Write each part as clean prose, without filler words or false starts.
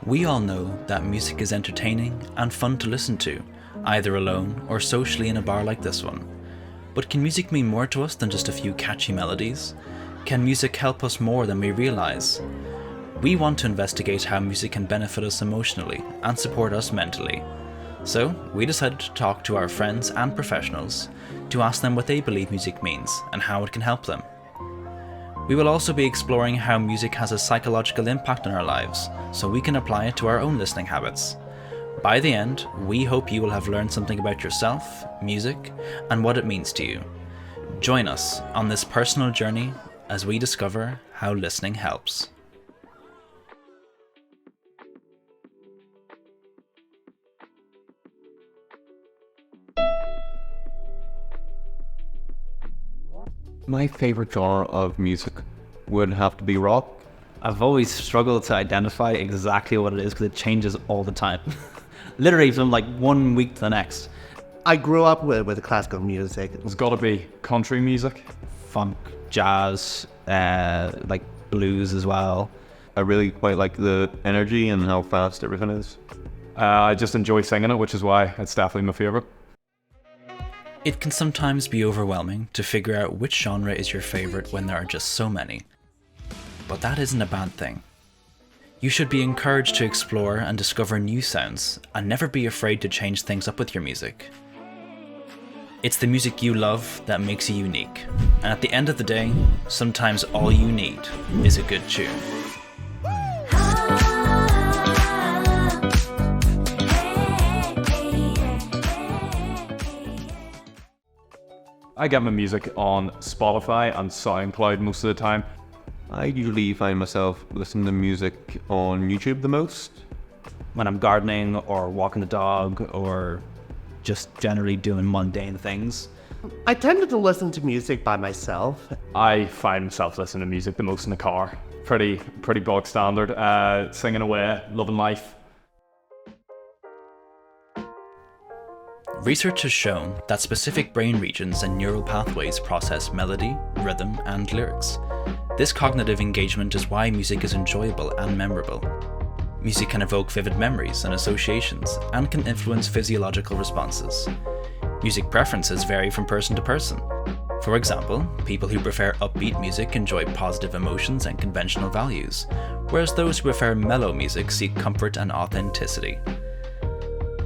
We all know that music is entertaining and fun to listen to, either alone or socially in a bar like this one. But can music mean more to us than just a few catchy melodies? Can music help us more than we realise? We want to investigate how music can benefit us emotionally and support us mentally. So we decided to talk to our friends and professionals to ask them what they believe music means and how it can help them. We will also be exploring how music has a psychological impact on our lives, so we can apply it to our own listening habits. By the end, we hope you will have learned something about yourself, music, and what it means to you. Join us on this personal journey as we discover how listening helps. My favourite genre of music would have to be rock. I've always struggled to identify exactly what it is because it changes all the time. Literally from like one week to the next. I grew up with classical music. It's got to be country music. Funk, jazz, like blues as well. I really quite like the energy and how fast everything is. I just enjoy singing it, which is why it's definitely my favourite. It can sometimes be overwhelming to figure out which genre is your favourite when there are just so many. But that isn't a bad thing. You should be encouraged to explore and discover new sounds, and never be afraid to change things up with your music. It's the music you love that makes you unique, and at the end of the day, sometimes all you need is a good tune. I get my music on Spotify and SoundCloud most of the time. I usually find myself listening to music on YouTube the most. When I'm gardening or walking the dog or just generally doing mundane things. I tended to listen to music by myself. I find myself listening to music the most in the car. Pretty bog standard. Singing away, loving life. Research has shown that specific brain regions and neural pathways process melody, rhythm, and lyrics. This cognitive engagement is why music is enjoyable and memorable. Music can evoke vivid memories and associations, and can influence physiological responses. Music preferences vary from person to person. For example, people who prefer upbeat music enjoy positive emotions and conventional values, whereas those who prefer mellow music seek comfort and authenticity.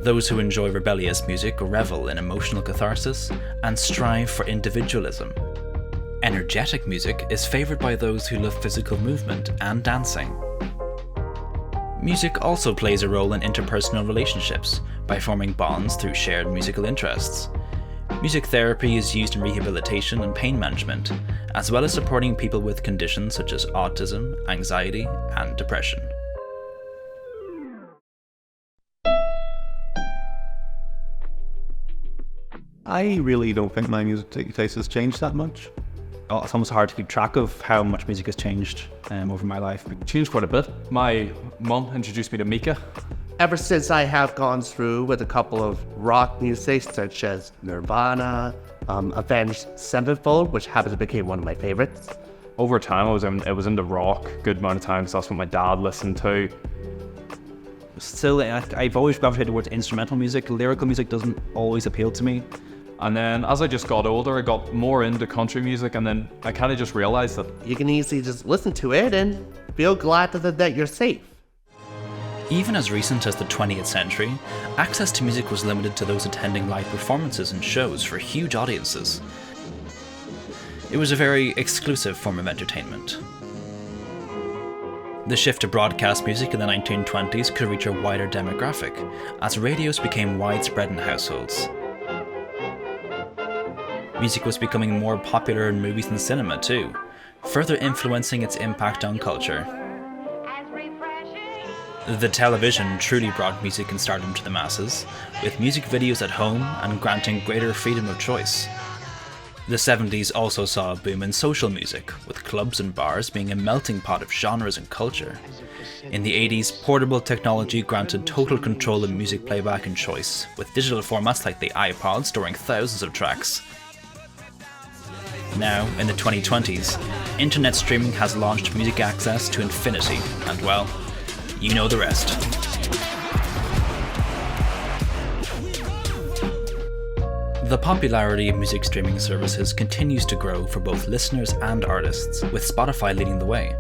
Those who enjoy rebellious music revel in emotional catharsis and strive for individualism. Energetic music is favoured by those who love physical movement and dancing. Music also plays a role in interpersonal relationships by forming bonds through shared musical interests. Music therapy is used in rehabilitation and pain management, as well as supporting people with conditions such as autism, anxiety, and depression. I really don't think my music taste has changed that much. Oh, it's almost hard to keep track of how much music has changed over my life. It changed quite a bit. My mum introduced me to Mika. Ever since I have gone through with a couple of rock music such as Nirvana, Avenged Sevenfold, which happens to become one of my favorites. Over time, I was into rock a good amount of times. That's what my dad listened to. Still, I've always gravitated towards instrumental music. Lyrical music doesn't always appeal to me. And then as I just got older, I got more into country music, and then I kind of just realized that You can easily just listen to it and feel glad that you're safe. Even as recent as the 20th century, access to music was limited to those attending live performances and shows for huge audiences. It was a very exclusive form of entertainment. The shift to broadcast music in the 1920s could reach a wider demographic, as radios became widespread in households. Music was becoming more popular in movies and cinema too, further influencing its impact on culture. The television truly brought music and stardom to the masses, with music videos at home and granting greater freedom of choice. The 70s also saw a boom in social music, with clubs and bars being a melting pot of genres and culture. In the 80s, portable technology granted total control of music playback and choice, with digital formats like the iPod storing thousands of tracks. Now, in the 2020s, internet streaming has launched music access to infinity, and well, you know the rest. The popularity of music streaming services continues to grow for both listeners and artists, with Spotify leading the way.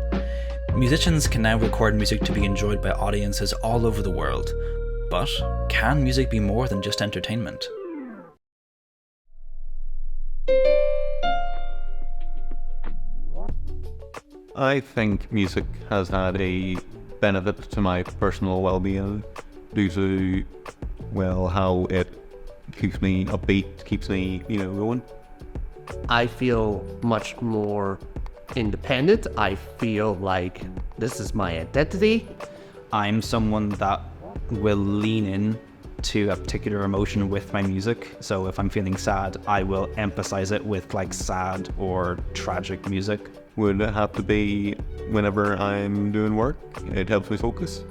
Musicians can now record music to be enjoyed by audiences all over the world. But can music be more than just entertainment? I think music has had a benefit to my personal well-being due to, well, how it keeps me upbeat, keeps me, going. I feel much more independent. I feel like this is my identity. I'm someone that will lean in to a particular emotion with my music. So if I'm feeling sad, I will emphasize it with like sad or tragic music. Would it have to be whenever I'm doing work? It helps me focus.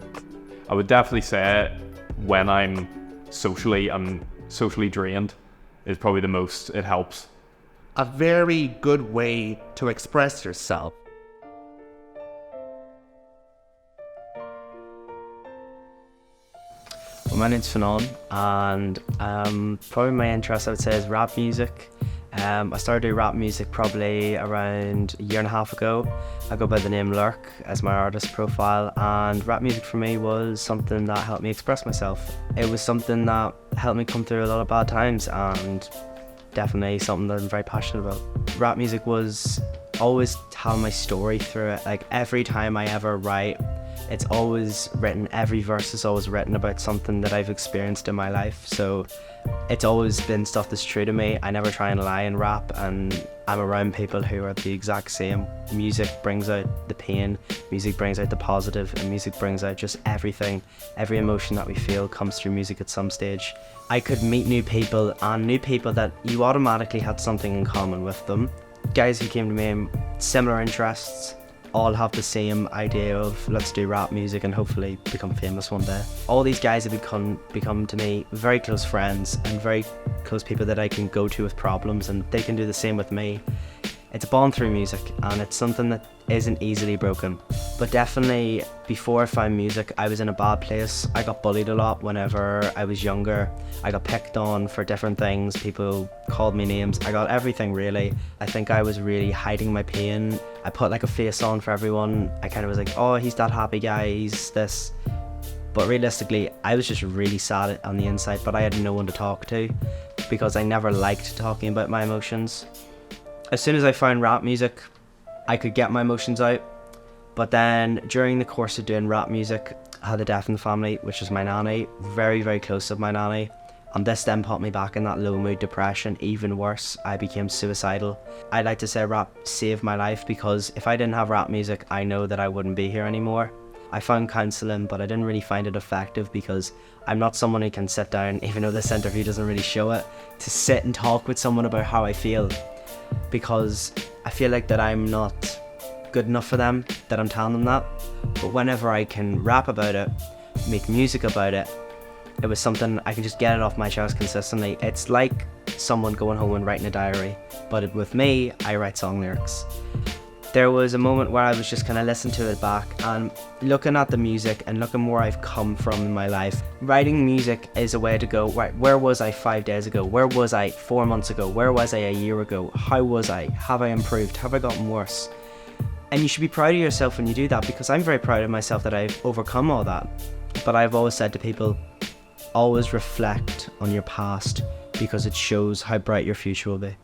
I would definitely say when I'm socially drained is probably the most it helps. A very good way to express yourself. Well, my name's Fanon, and probably my interest, I would say, is rap music. I started doing rap music probably around a year and a half ago. I go by the name Lurk as my artist profile, and rap music for me was something that helped me express myself. It was something that helped me come through a lot of bad times, and definitely something that I'm very passionate about. Rap music was always telling my story through it. Like every time I ever write, it's always written, every verse is always written about something that I've experienced in my life. So it's always been stuff that's true to me. I never try and lie in rap, and I'm around people who are the exact same. Music brings out the pain, music brings out the positive, and music brings out just everything. Every emotion that we feel comes through music at some stage. I could meet new people, and new people that you automatically had something in common with them. Guys who came to me, similar interests, all have the same idea of let's do rap music and hopefully become famous one day. All these guys have become to me very close friends and very close people that I can go to with problems, and they can do the same with me. It's a bond through music, and it's something that isn't easily broken. But definitely before I found music, I was in a bad place. I got bullied a lot whenever I was younger. I got picked on for different things. People called me names. I got everything really. I think I was really hiding my pain. I put like a face on for everyone. I kind of was like, oh, he's that happy guy, he's this. But realistically, I was just really sad on the inside, but I had no one to talk to because I never liked talking about my emotions. As soon as I found rap music, I could get my emotions out. But then during the course of doing rap music, I had a death in the family, which was my nanny, very, very close to my nanny. And this then put me back in that low mood depression. Even worse, I became suicidal. I'd like to say rap saved my life, because if I didn't have rap music, I know that I wouldn't be here anymore. I found counselling, but I didn't really find it effective because I'm not someone who can sit down, even though this interview doesn't really show it, to sit and talk with someone about how I feel. Because I feel like that I'm not good enough for them, that I'm telling them that. But whenever I can rap about it, make music about it, it was something I can just get it off my chest consistently. It's like someone going home and writing a diary, but with me, I write song lyrics. There was a moment where I was just kind of listening to it back and looking at the music and looking where I've come from in my life. Writing music is a way to go, right, where was I 5 days ago? Where was I 4 months ago? Where was I a year ago? How was I? Have I improved? Have I gotten worse? And you should be proud of yourself when you do that, because I'm very proud of myself that I've overcome all that. But I've always said to people, always reflect on your past, because it shows how bright your future will be.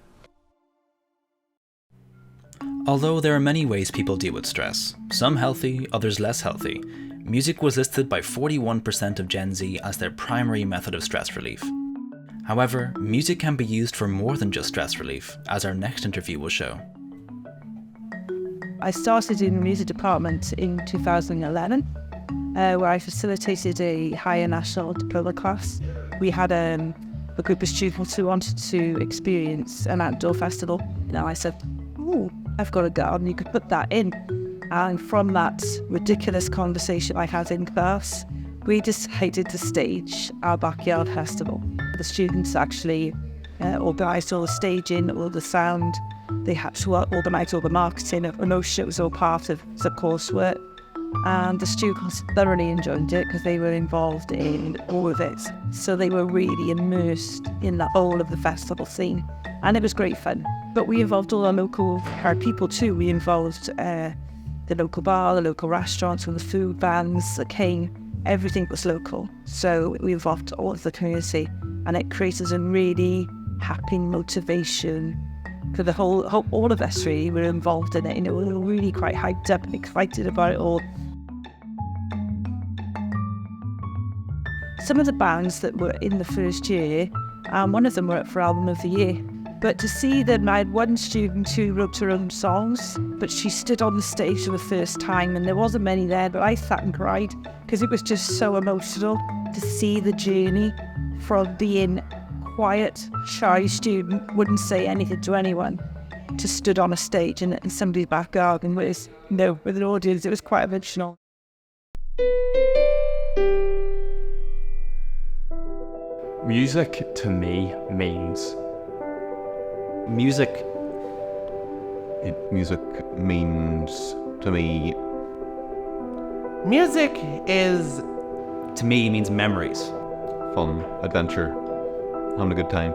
Although there are many ways people deal with stress, some healthy, others less healthy, music was listed by 41% of Gen Z as their primary method of stress relief. However, music can be used for more than just stress relief, as our next interview will show. I started in the music department in 2011, where I facilitated a higher national diploma class. We had a group of students who wanted to experience an outdoor festival. And I said, "Oh, I've got a garden, you could put that in." And from that ridiculous conversation I had in class, we decided to stage our backyard festival. The students actually organised all the staging, all the sound. They had to organise all the marketing of promotion. It was all part of the coursework. And the students thoroughly enjoyed it because they were involved in all of it. So they were really immersed in the whole of the festival scene. And it was great fun. But we involved all our local people too. We involved the local bar, the local restaurants, with the food vans that came. Everything was local. So we involved all of the community. And it created a really happy motivation for the all of us really were involved in it. We were really quite hyped up and excited about it all. Some of the bands that were in the first year, one of them were up for Album of the Year. But to see them, I had one student who wrote her own songs, but she stood on the stage for the first time, and there wasn't many there, but I sat and cried because it was just so emotional to see the journey from being quiet, shy student, wouldn't say anything to anyone, to stood on a stage in somebody's back garden with an audience. It was quite emotional. Music to me means Music Music means to me. Music is to me means memories. Fun, adventure, having a good time.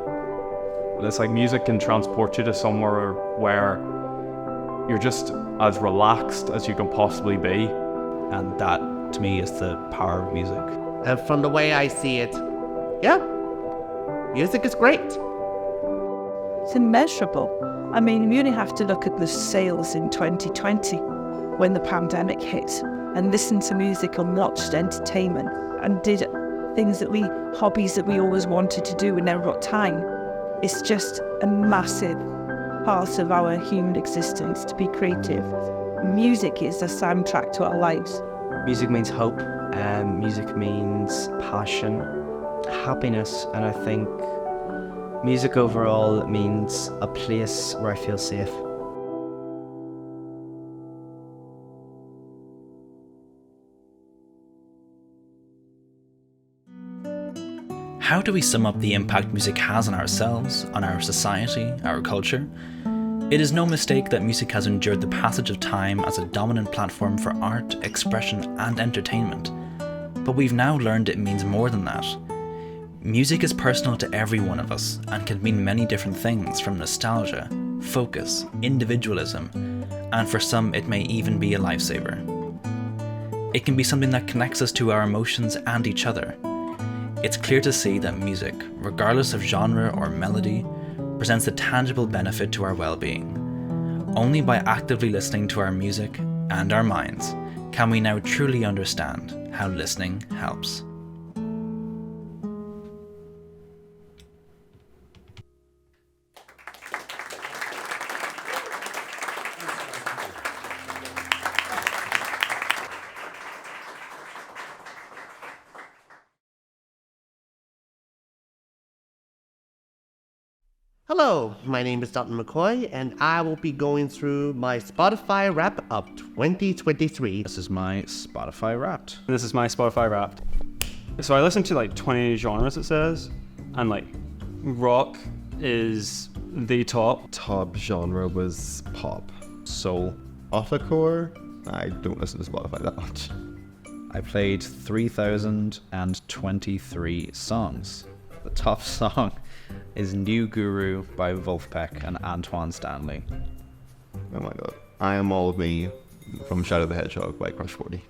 It's like music can transport you to somewhere where you're just as relaxed as you can possibly be. And that, to me, is the power of music. and from the way I see it, yeah, music is great. It's immeasurable. I mean, we only have to look at the sales in 2020 when the pandemic hit and listen to music and watched entertainment and did hobbies that we always wanted to do and never got time. It's just a massive part of our human existence to be creative. Music is a soundtrack to our lives. Music means hope, music means passion, happiness, and I think music overall means a place where I feel safe. How do we sum up the impact music has on ourselves, on our society, our culture? It is no mistake that music has endured the passage of time as a dominant platform for art, expression, and entertainment. But we've now learned it means more than that. Music is personal to every one of us and can mean many different things, from nostalgia, focus, individualism, and for some it may even be a lifesaver. It can be something that connects us to our emotions and each other. It's clear to see that music, regardless of genre or melody, presents a tangible benefit to our well-being. Only by actively listening to our music and our minds can we now truly understand how listening helps. Hello, my name is Dalton McCoy, and I will be going through my Spotify Wrap of 2023. This is my Spotify Wrapped. This is my Spotify Wrapped. So I listen to like 20 genres, it says, and like rock is the top. Top genre was pop. Soul. Ottacore? I don't listen to Spotify that much. I played 3,023 songs. The top song is New Guru by Wolfpack and Antoine Stanley. Oh my god. I Am All of Me from Shadow the Hedgehog by Crush 40.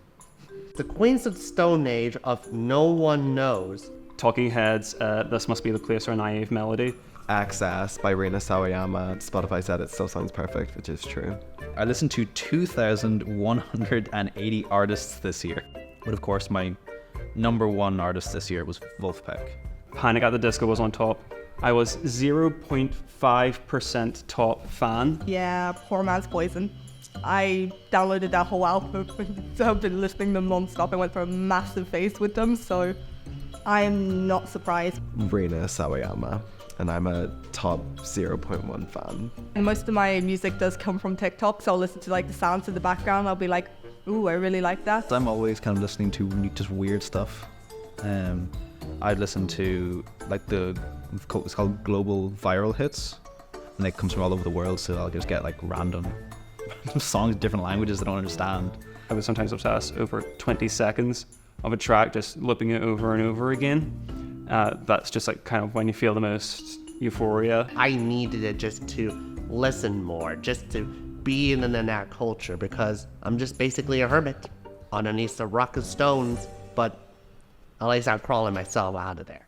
The Queens of the Stone Age of No One Knows. Talking Heads, This Must Be the Place, or Naive Melody. Access by Reina Sawayama. Spotify said it still sounds perfect, which is true. I listened to 2,180 artists this year. But of course, my number one artist this year was Wolfpack. Panic at the Disco was on top. I was 0.5% top fan. Yeah, Poor Man's Poison. I downloaded that whole album and I've been listening to them non-stop. I went for a massive phase with them, so I am not surprised. Reina Sawayama. And I'm a top 0.1 fan. And most of my music does come from TikTok, so I'll listen to like the sounds in the background. I'll be like, ooh, I really like that. I'm always kind of listening to just weird stuff. I'd listen to like it's called global viral hits, and it comes from all over the world, so I'll just get like random songs in different languages I don't understand. I would sometimes obsess over 20 seconds of a track, just looping it over and over again. That's just like kind of when you feel the most euphoria. I needed it just to listen more, just to be in that culture, because I'm just basically a hermit underneath the rock and stones, but at least I'm crawling myself out of there.